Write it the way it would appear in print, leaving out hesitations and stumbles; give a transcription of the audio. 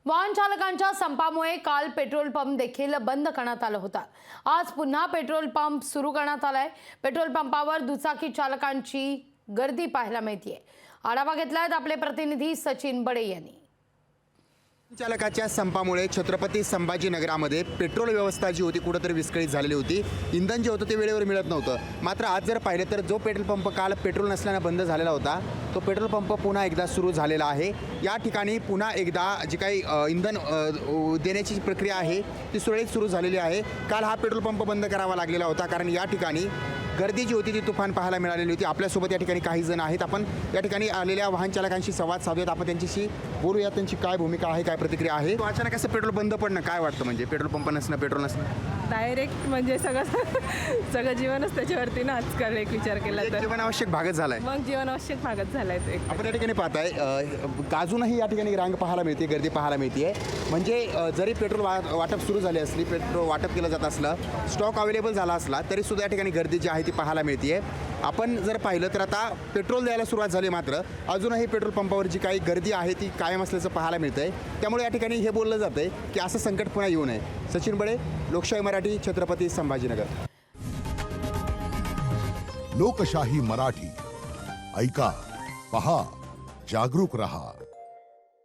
वाहन चालकांच्या संपामुळे काल पेट्रोल पंप देखील बंद करण्यात आला होता। आज पुन्हा पेट्रोल पंप सुरू करण्यात आलाय। पेट्रोल पंपावर दुचाकी चालकांची गर्दी पाहायला मिळते। आढावा घेतलाय आपले प्रतिनिधी सचिन बडे यांनी। चालकाच्या संपामुळे छत्रपती संभाजीनगरामध्ये पेट्रोल व्यवस्था जी होती कुठेतरी विस्कळीत झालेली होती। इंधन जे होतं ते वेळेवर मिळत नव्हतं। मात्र आज जर पाहिलं तर जो पेट्रोल पंप काल पेट्रोल नसल्याने बंद झालेला होता तो पेट्रोल पंप पुन्हा एकदा सुरू झालेला आहे। या ठिकाणी पुन्हा एकदा जी काही इंधन देण्याची प्रक्रिया आहे ती सुरळीत सुरू झालेली आहे। काल हा पेट्रोल पंप बंद करावा लागलेला होता कारण या ठिकाणी गर्दी जी होती ती तुफान पाहायला मिळालेली होती। आपल्यासोबत या ठिकाणी काही जण आहेत। आपण या ठिकाणी आलेल्या वाहन चालकांशी संवाद साधूयात। आपण त्यांच्याशी बोलूया, त्यांची काय भूमिका आहे, काय प्रतिक्रिया आहे। अचानक असं पेट्रोल बंद पडणं काय वाटतं? म्हणजे पेट्रोल पंप नसणं, पेट्रोल नसणं डायरेक्ट म्हणजे सगळं जीवनच त्याच्यावरती ना आजकाल एक विचार केला तर जीवनावश्यक भागच झालाय। मग जीवनावश्यक भागच झालाय ते। आपण या ठिकाणी पाहताय अजूनही या ठिकाणी रांग पाहायला मिळते, गर्दी पाहायला मिळते। म्हणजे जरी पेट्रोल वाटप सुरू झाले असली, पेट्रोल वाटप केलं जात असलं, स्टॉक अवेलेबल झाला असला तरी सुद्धा या ठिकाणी गर्दी जी आहे ती पाहायला मिळते। आपण जर पाहिलं तर आता पेट्रोल द्यायला सुरुवात झाली, मात्र अजूनही पेट्रोल पंपावर जी काही गर्दी आहे ती कायम असल्याचं पाहायला मिळतंय। त्यामुळे या ठिकाणी हे बोललं जातंय की असं संकट पुन्हा येऊ नये। सचिन बडे, लोकशाही मराठी, छत्रपती संभाजीनगर। लोकशाही मराठी, ऐका, पहा, जागरूक रहा।